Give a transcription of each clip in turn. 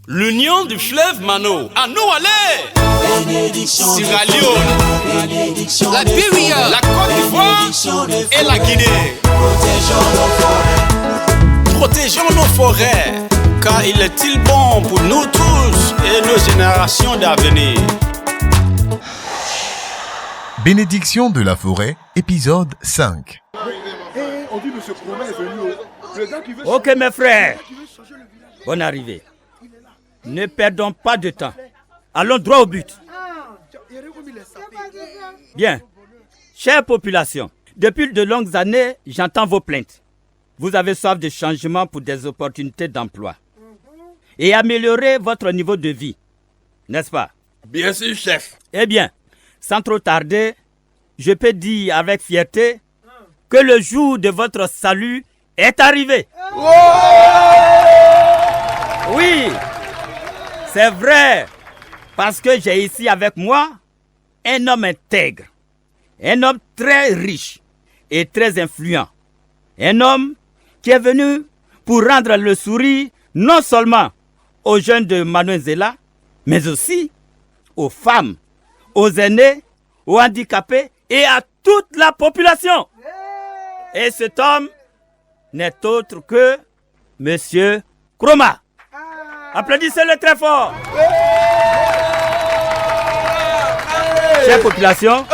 L'union du fleuve Mano. À nous aller. Sierra Leone, la Libéria, la Côte d'Ivoire et la Guinée. Protégeons nos forêts, car il est-il bon pour nous tous et nos générations d'avenir. Bénédiction de la forêt, épisode 5. On dit monsieur Kroma est venu. Ok mes frères, bonne arrivée. Ne perdons pas de temps. Allons droit au but. Bien. Chère population, depuis de longues années, j'entends vos plaintes. Vous avez soif de changement pour des opportunités d'emploi. Et améliorer votre niveau de vie. N'est-ce pas? Bien sûr, chef. Eh bien, sans trop tarder, je peux dire avec fierté que le jour de votre salut est arrivé. Oui, c'est vrai, parce que j'ai ici avec moi un homme intègre, un homme très riche et très influent, un homme qui est venu pour rendre le sourire non seulement aux jeunes de Manuela, mais aussi aux femmes, aux aînés, aux handicapés et à toute la population. Et cet homme n'est autre que Monsieur Kroma. Applaudissez-le très fort. Chère population,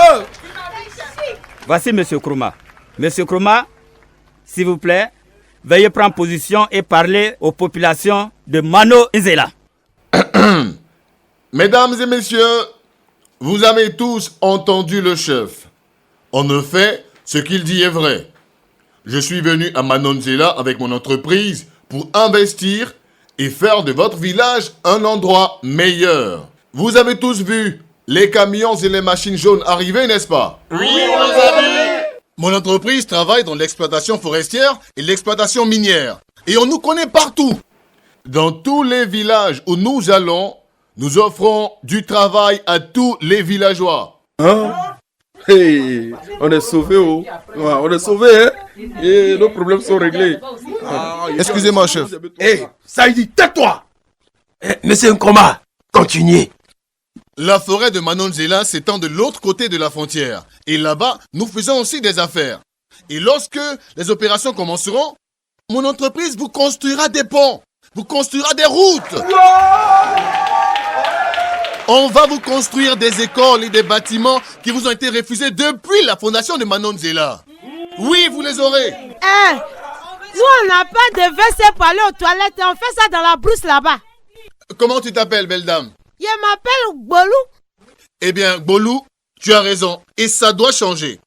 voici Monsieur Kroma. Monsieur Kroma, s'il vous plaît, veuillez prendre position et parler aux populations de Manuela. Mesdames et messieurs, vous avez tous entendu le chef. En effet, ce qu'il dit est vrai. Je suis venu à Manuela avec mon entreprise pour investir et faire de votre village un endroit meilleur. Vous avez tous vu les camions et les machines jaunes arriver, n'est-ce pas? Oui, on les a vus. Mon entreprise travaille dans l'exploitation forestière et l'exploitation minière. Et on nous connaît partout. Dans tous les villages où nous allons, nous offrons du travail à tous les villageois. Hein? Hey, on est sauvés, oh. Ouais, on est sauvés, hein? Et nos problèmes sont réglés. Excusez-moi, chef. Hé, Saïdi, tais-toi! Monsieur Nkroma, continuez. La forêt de Manuela s'étend de l'autre côté de la frontière. Et là-bas, nous faisons aussi des affaires. Et lorsque les opérations commenceront, mon entreprise vous construira des ponts, vous construira des routes. On va vous construire des écoles et des bâtiments qui vous ont été refusés depuis la fondation de Manuela. Oui, vous les aurez. Nous, on n'a pas de WC pour aller aux toilettes. On fait ça dans la brousse là-bas. Comment tu t'appelles, belle dame? Je m'appelle Bolou. Eh bien, Bolou, tu as raison. Et ça doit changer.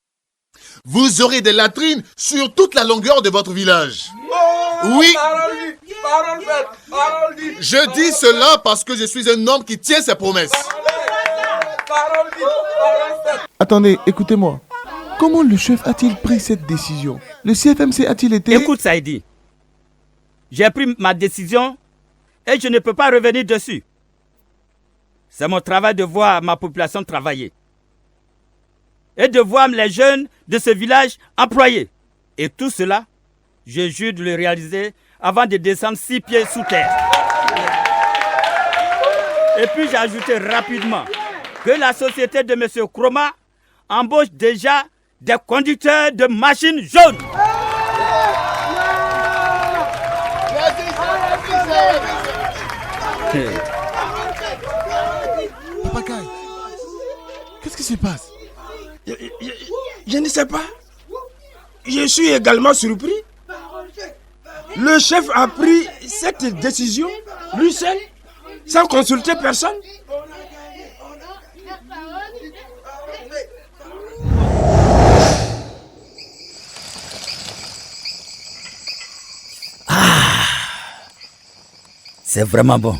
Vous aurez des latrines sur toute la longueur de votre village. Oui. Je dis cela parce que je suis un homme qui tient ses promesses. Attendez, écoutez-moi. Comment le chef a-t-il pris cette décision? Le CFMC a-t-il été... Écoute Saïdi, j'ai pris ma décision et je ne peux pas revenir dessus. C'est mon travail de voir ma population travailler. Et de voir les jeunes de ce village employés. Et tout cela, je jure de le réaliser avant de descendre 6 pieds sous terre. Et puis j'ai ajouté rapidement que la société de M. Kroma embauche déjà des conducteurs de machines jaunes. Papagaï, qu'est-ce qui se passe? Je ne sais pas. Je suis également surpris. Le chef a pris cette décision, lui seul, sans consulter personne. C'est vraiment bon.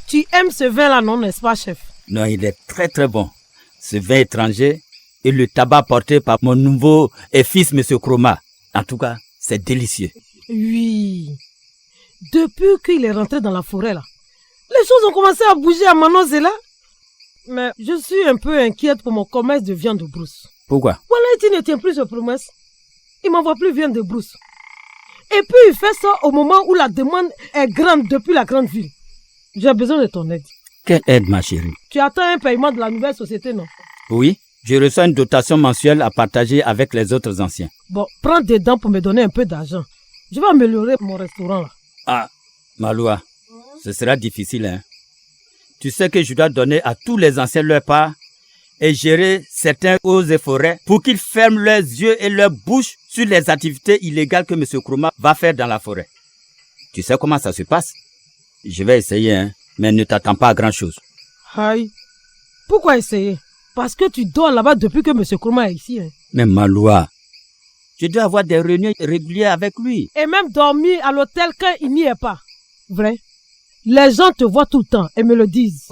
Tu aimes ce vin-là, non, n'est-ce pas, chef? Non, il est très très bon. Ce vin étranger et le tabac porté par mon nouveau fils, M. Kroma. En tout cas, c'est délicieux. Oui. Depuis qu'il est rentré dans la forêt, là, les choses ont commencé à bouger à Manuela. Mais je suis un peu inquiète pour mon commerce de viande de brousse. Pourquoi? Voilà, il ne tient plus ses promesses. Il m'envoie plus viande de brousse. Et puis il fait ça au moment où la demande est grande depuis la grande ville. J'ai besoin de ton aide. Quelle aide, ma chérie? Tu attends un paiement de la nouvelle société, non? Oui, je reçois une dotation mensuelle à partager avec les autres anciens. Bon, prends des dents pour me donner un peu d'argent. Je vais améliorer mon restaurant là. Ah, Maloua, ce sera difficile, hein. Tu sais que je dois donner à tous les anciens leur part et gérer certains eaux et forêts pour qu'ils ferment leurs yeux et leurs bouches sur les activités illégales que M. Kroma va faire dans la forêt. Tu sais comment ça se passe? Je vais essayer, hein, mais ne t'attends pas à grand chose. Aïe. Pourquoi essayer? Parce que tu dors là-bas depuis que M. Kroma est ici. Hein. Mais Maloua, je dois avoir des réunions régulières avec lui. Et même dormir à l'hôtel quand il n'y est pas. Vrai? Les gens te voient tout le temps et me le disent.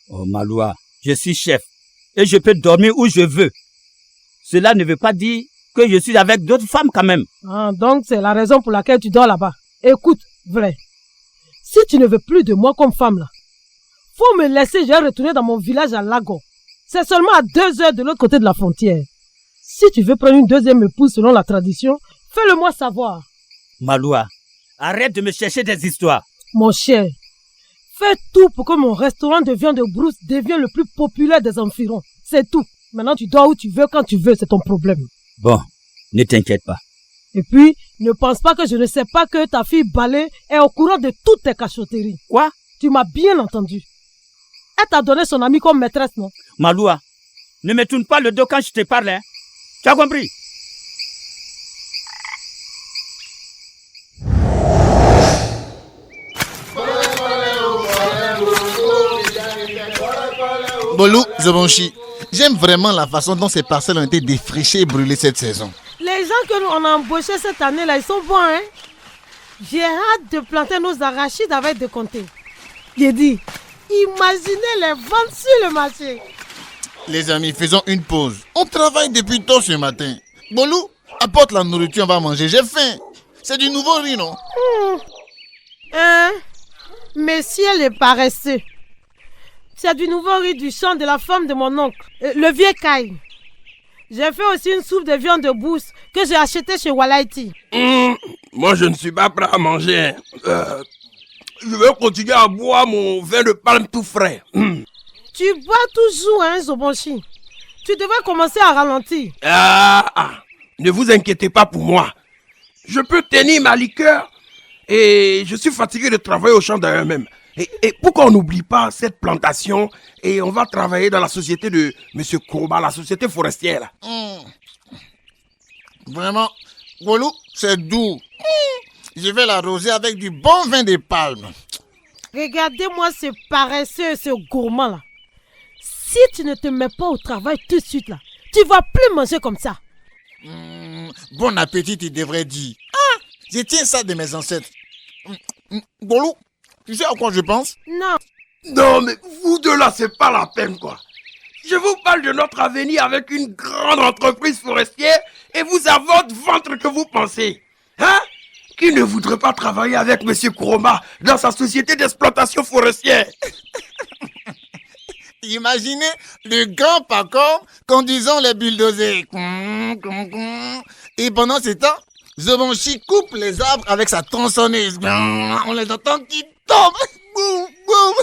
Oh Maloua, je suis chef et je peux dormir où je veux. Cela ne veut pas dire que je suis avec d'autres femmes quand même. Ah, donc c'est la raison pour laquelle tu dors là-bas. Écoute, vrai. Si tu ne veux plus de moi comme femme là, faut me laisser, je vais retourner dans mon village à Lago. C'est seulement à 2 heures de l'autre côté de la frontière. Si tu veux prendre une deuxième épouse selon la tradition, fais-le moi savoir. Maloua, arrête de me chercher des histoires. Mon cher, fais tout pour que mon restaurant de viande de brousse devienne le plus populaire des environs. C'est tout. Maintenant tu dors où tu veux, quand tu veux, c'est ton problème. Bon, ne t'inquiète pas. Et puis, ne pense pas que je ne sais pas que ta fille Balé est au courant de toutes tes cachotteries. Quoi? Tu m'as bien entendu. Elle t'a donné son amie comme maîtresse, non? Maloua, ne me tourne pas le dos quand je te parle, hein. Tu as compris? Bolou, Zobonchi, j'aime vraiment la façon dont ces parcelles ont été défrichées et brûlées cette saison. Les gens que nous on a embauchés cette année-là, ils sont bons, hein? J'ai hâte de planter nos arachides avec de compter. J'ai dit, imaginez les ventes sur le marché. Les amis, faisons une pause. On travaille depuis tôt ce matin. Bolou, apporte la nourriture, on va manger. J'ai faim. C'est du nouveau riz, non? Hein? Messieurs les paresseux. C'est du nouveau riz du champ de la femme de mon oncle, le vieux Kai. J'ai fait aussi une soupe de viande de brousse que j'ai achetée chez Walaiti. Moi, je ne suis pas prêt à manger. Je vais continuer à boire mon vin de palme tout frais. Tu bois toujours, hein, Zobonchi. Tu devrais commencer à ralentir. Ne vous inquiétez pas pour moi. Je peux tenir ma liqueur et je suis fatigué de travailler au champ d'ailleurs même. Et pourquoi on n'oublie pas cette plantation et on va travailler dans la société de M. Kroma, la société forestière là. Vraiment, Bolou, c'est doux. Je vais l'arroser avec du bon vin de palme. Regardez-moi ce paresseux, ce gourmand là. Si tu ne te mets pas au travail tout de suite là, tu vas plus manger comme ça. Bon appétit, il devrait dire. Je tiens ça de mes ancêtres. Bolou, tu sais à quoi je pense? Non. Non, mais vous deux là, c'est pas la peine quoi. Je vous parle de notre avenir avec une grande entreprise forestière et vous à votre ventre que vous pensez. Hein? Qui ne voudrait pas travailler avec M. Kroma dans sa société d'exploitation forestière? Imaginez le grand Pacor conduisant les bulldozers. Et pendant ce temps, Zobonchi coupe les arbres avec sa tronçonneuse. On les entend qui tombent. Boum, boum.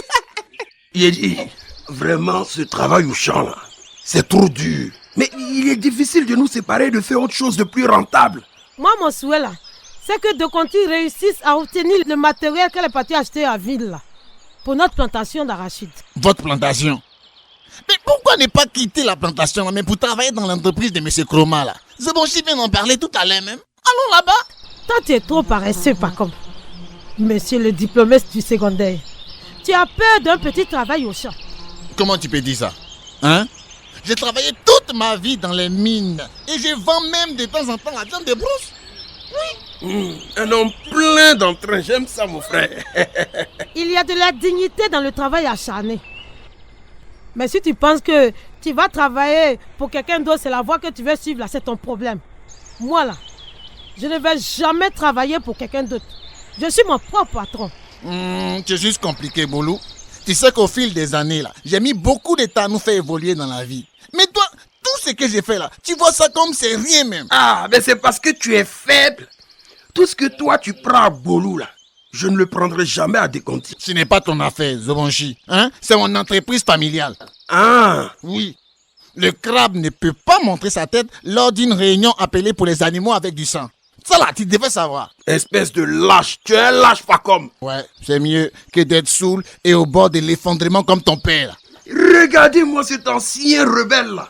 Il dit, vraiment ce travail au champ là, c'est trop dur. Mais il est difficile de nous séparer de faire autre chose de plus rentable. Moi, mon souhait là, c'est que de Conti réussisse à obtenir le matériel qu'elle est partie acheter à ville là, pour notre plantation d'arachides. Votre plantation? Mais pourquoi ne pas quitter la plantation là, mais pour travailler dans l'entreprise de M. Kroma là? Zobonchi vient d'en parler tout à l'heure même. Allons là-bas. Toi, tu es trop paresseux, par contre. Monsieur le diplomate du secondaire, tu as peur d'un petit travail au champ. Comment tu peux dire ça? Hein? J'ai travaillé toute ma vie dans les mines. Et je vends même de temps en temps la viande de brousse. Oui. Un homme plein d'entrain, j'aime ça mon frère. Il y a de la dignité dans le travail acharné. Mais si tu penses que tu vas travailler pour quelqu'un d'autre, c'est la voie que tu veux suivre là, c'est ton problème. Moi là, je ne vais jamais travailler pour quelqu'un d'autre. Je suis mon propre patron. C'est juste compliqué, Bolou. Tu sais qu'au fil des années, là, j'ai mis beaucoup de temps à nous faire évoluer dans la vie. Mais toi, tout ce que j'ai fait là, tu vois ça comme c'est rien même. Mais c'est parce que tu es faible. Tout ce que toi tu prends à Bolou là, je ne le prendrai jamais à Déconti. Ce n'est pas ton affaire, Zobonchi. Hein? C'est mon entreprise familiale. Ah, Oui. Le crabe ne peut pas montrer sa tête lors d'une réunion appelée pour les animaux avec du sang. Ça là, tu devais savoir. espèce de lâche, tu es un lâche pas comme. Ouais, c'est mieux que d'être saoul et au bord de l'effondrement comme ton père. Regardez-moi cet ancien rebelle là.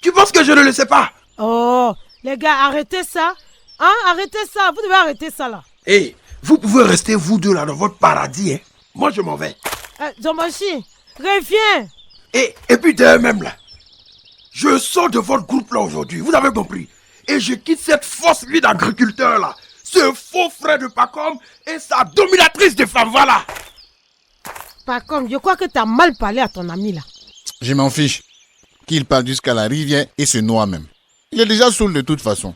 Tu penses que je ne le sais pas? Oh, les gars, arrêtez ça. Hein, arrêtez ça. Vous devez arrêter ça là. Hé, vous pouvez rester vous deux là dans votre paradis, hein. Moi je m'en vais. Zomboshi, reviens. Et puis même là, je sors de votre groupe là aujourd'hui, vous avez compris. Et je quitte cette fausse vie d'agriculteur là, ce faux frère de Pacom et sa dominatrice de femme, voilà. Pacom, je crois que tu as mal parlé à ton ami là. Je m'en fiche. Qu'il parle jusqu'à la rivière et se noie même. Il est déjà saoul de toute façon.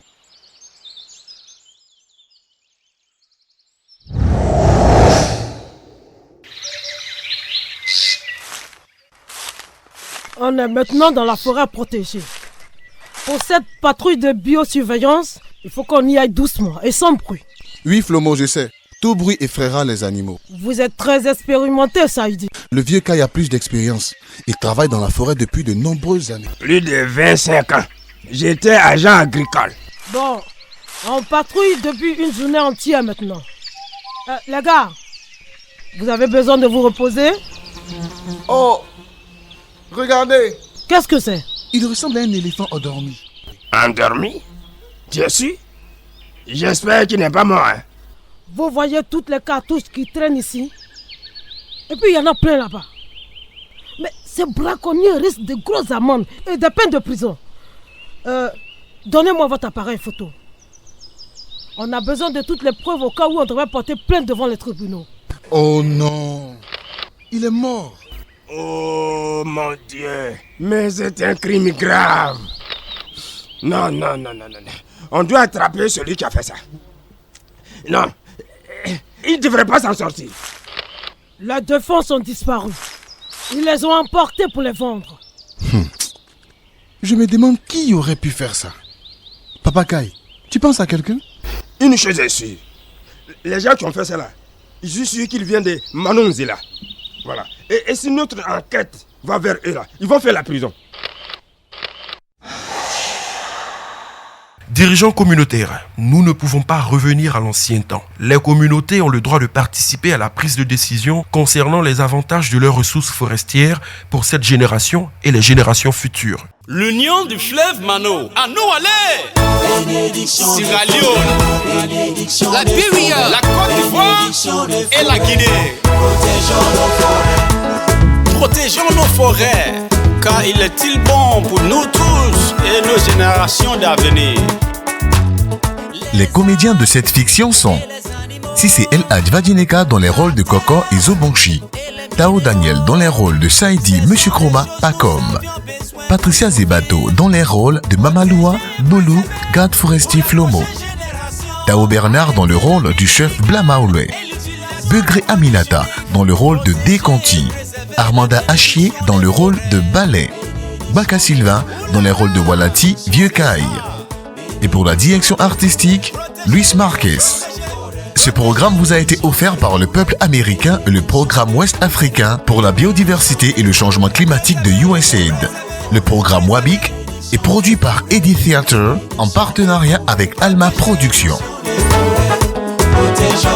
On est maintenant dans la forêt protégée. Pour cette patrouille de biosurveillance, il faut qu'on y aille doucement et sans bruit. Oui, Flomo, je sais. Tout bruit effraiera les animaux. Vous êtes très expérimenté, Saïdi. Le vieux Kai a plus d'expérience. Il travaille dans la forêt depuis de nombreuses années. Plus de 25 ans. J'étais agent agricole. Bon, on patrouille depuis une journée entière maintenant. Les gars, vous avez besoin de vous reposer? Oh! Regardez! Qu'est-ce que c'est? Il ressemble à un éléphant endormi. Endormi? Tu es sûr? J'espère qu'il n'est pas mort, hein? Vous voyez toutes les cartouches qui traînent ici? Et puis il y en a plein là-bas. Mais ces braconniers risquent de grosses amendes et des peines de prison. Donnez-moi votre appareil photo. On a besoin de toutes les preuves au cas où on devrait porter plainte devant les tribunaux. Oh non! Il est mort! Oh mon Dieu! Mais c'est un crime grave! Non. On doit attraper celui qui a fait ça. Non, il ne devrait pas s'en sortir. Les défenses ont disparu. Ils les ont emportés pour les vendre. Je me demande qui aurait pu faire ça. Papa Kai, tu penses à quelqu'un? Une chose est sûre. Les gens qui ont fait ça là, je suis sûr qu'ils viennent de Manonzila. Voilà. Et si notre enquête va vers eux là, ils vont faire la prison. Dirigeants communautaires, nous ne pouvons pas revenir à l'ancien temps. Les communautés ont le droit de participer à la prise de décision concernant les avantages de leurs ressources forestières pour cette génération et les générations futures. L'union du fleuve Mano. À nous aller. Sierra Leone, Liberia, la Côte d'Ivoire et la Guinée. Protégeons nos forêts, car il est-il bon pour nous tous et nos générations d'avenir. Les comédiens de cette fiction sont Sissé El Hadj Vadineka dans les rôles de Koko et Zobonchi, Tao Daniel dans les rôles de Saïdi, Monsieur Kroma, Pacom, Patricia Zebato dans les rôles de Mamaloua, Bolou, garde forestier Flomo, Tao Bernard dans le rôle du chef Blamaoulé, Begré Aminata dans le rôle de Déconti, Armanda Achier dans le rôle de Ballet, Baka Sylvain dans les rôles de Walati, Vieux Kai. Et pour la direction artistique, Luis Marquez. Ce programme vous a été offert par le peuple américain et le programme ouest-africain pour la biodiversité et le changement climatique de USAID. Le programme WABIC est produit par Eddie Theater en partenariat avec Alma Productions. Protéger.